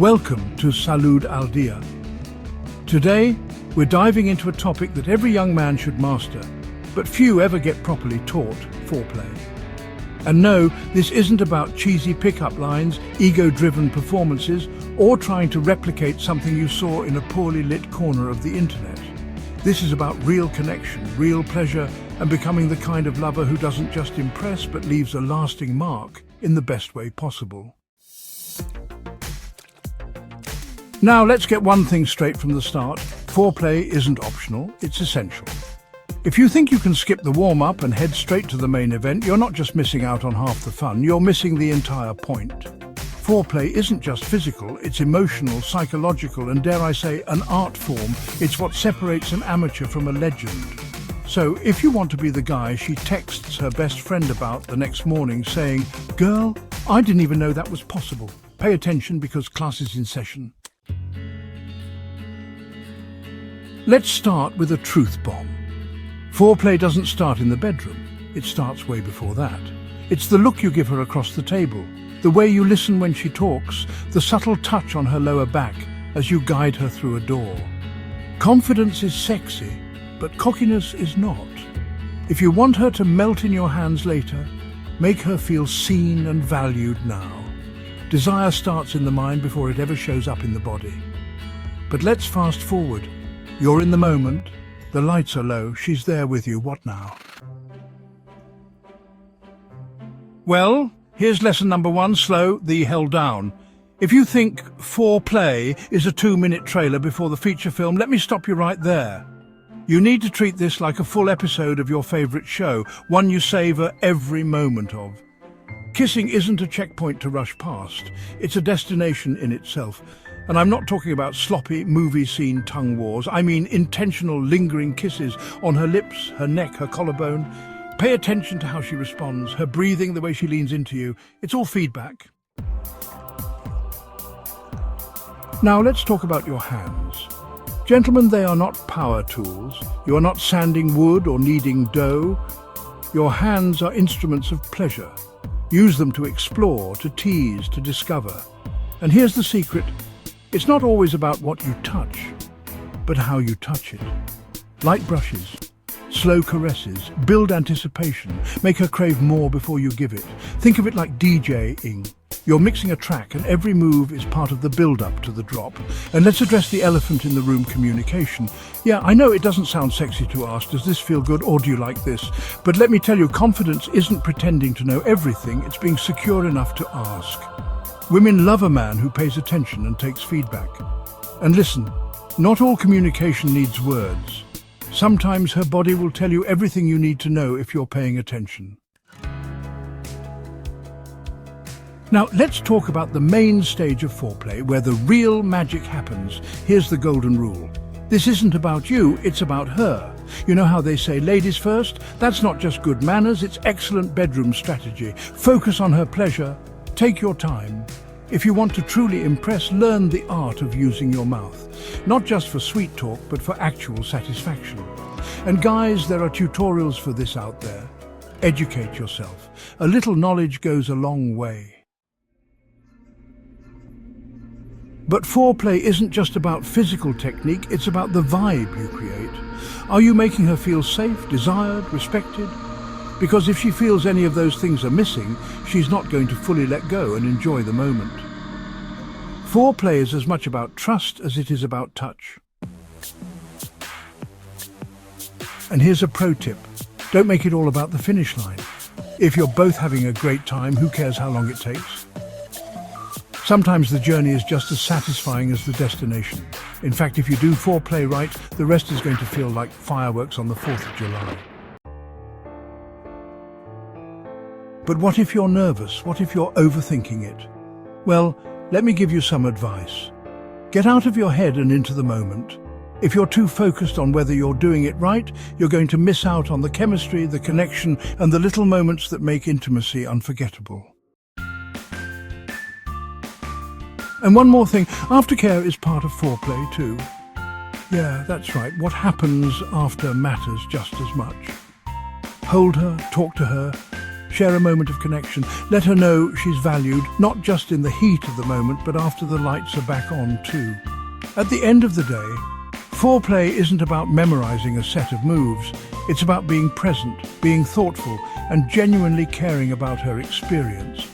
Welcome to Salud al Día. Today, we're diving into a topic that every young man should master, but few ever get properly taught: foreplay. And no, this isn't about cheesy pickup lines, ego-driven performances, or trying to replicate something you saw in a poorly lit corner of the internet. This is about real connection, real pleasure, and becoming the kind of lover who doesn't just impress but leaves a lasting mark in the best way possible. Now let's get one thing straight from the start. Foreplay isn't optional, it's essential. If you think you can skip the warm-up and head straight to the main event, you're not just missing out on half the fun, you're missing the entire point. Foreplay isn't just physical, it's emotional, psychological, and dare I say, an art form. It's what separates an amateur from a legend. So, if you want to be the guy she texts her best friend about the next morning saying, "Girl, I didn't even know that was possible," pay attention because class is in session. Let's start with a truth bomb. Foreplay doesn't start in the bedroom. It starts way before that. It's the look you give her across the table, the way you listen when she talks, the subtle touch on her lower back as you guide her through a door. Confidence is sexy, but cockiness is not. If you want her to melt in your hands later, make her feel seen and valued now. Desire starts in the mind before it ever shows up in the body. But let's fast forward. You're in the moment, the lights are low, she's there with you, what now? Well, here's lesson number 1, slow the hell down. If you think Foreplay is a 2-minute trailer before the feature film, let me stop you right there. You need to treat this like a full episode of your favourite show, one you savour every moment of. Kissing isn't a checkpoint to rush past, it's a destination in itself. And I'm not talking about sloppy, movie scene tongue wars. I mean intentional, lingering kisses on her lips, her neck, her collarbone. Pay attention to how she responds, her breathing, the way she leans into you. It's all feedback. Now let's talk about your hands. Gentlemen, they are not power tools. You are not sanding wood or kneading dough. Your hands are instruments of pleasure. Use them to explore, to tease, to discover. And here's the secret. It's not always about what you touch, but how you touch it. Light brushes, slow caresses, build anticipation, make her crave more before you give it. Think of it like DJing. You're mixing a track and every move is part of the build-up to the drop. And let's address the elephant in the room: communication. Yeah, I know it doesn't sound sexy to ask, does this feel good or do you like this? But let me tell you, confidence isn't pretending to know everything, it's being secure enough to ask. Women love a man who pays attention and takes feedback. And listen, not all communication needs words. Sometimes her body will tell you everything you need to know if you're paying attention. Now, let's talk about the main stage of foreplay, where the real magic happens. Here's the golden rule. This isn't about you, it's about her. You know how they say ladies first? That's not just good manners, it's excellent bedroom strategy. Focus on her pleasure. Take your time. If you want to truly impress, learn the art of using your mouth. Not just for sweet talk, but for actual satisfaction. And guys, there are tutorials for this out there. Educate yourself. A little knowledge goes a long way. But foreplay isn't just about physical technique, it's about the vibe you create. Are you making her feel safe, desired, respected? Because if she feels any of those things are missing, she's not going to fully let go and enjoy the moment. Foreplay is as much about trust as it is about touch. And here's a pro tip. Don't make it all about the finish line. If you're both having a great time, who cares how long it takes? Sometimes the journey is just as satisfying as the destination. In fact, if you do foreplay right, the rest is going to feel like fireworks on the 4th of July. But what if you're nervous? What if you're overthinking it? Well, let me give you some advice. Get out of your head and into the moment. If you're too focused on whether you're doing it right, you're going to miss out on the chemistry, the connection, and the little moments that make intimacy unforgettable. And one more thing, aftercare is part of foreplay too. Yeah, that's right, what happens after matters just as much. Hold her, talk to her, Share a moment of connection. Let her know she's valued, not just in the heat of the moment, but after the lights are back on too. At the end of the day, foreplay isn't about memorizing a set of moves. It's about being present, being thoughtful, and genuinely caring about her experience.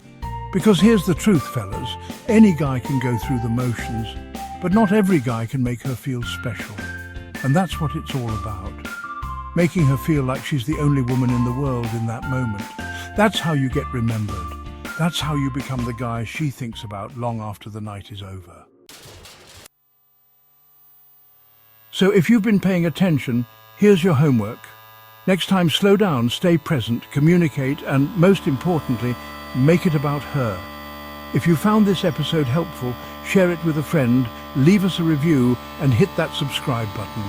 Because here's the truth, fellas. Any guy can go through the motions, but not every guy can make her feel special. And that's what it's all about. Making her feel like she's the only woman in the world in that moment. That's how you get remembered. That's how you become the guy she thinks about long after the night is over. So if you've been paying attention, here's your homework. Next time, slow down, stay present, communicate, and most importantly, make it about her. If you found this episode helpful, share it with a friend, leave us a review, and hit that subscribe button.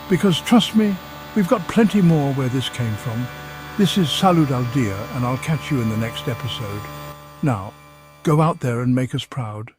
Because trust me, we've got plenty more where this came from. This is Salud al Día, and I'll catch you in the next episode. Now, go out there and make us proud.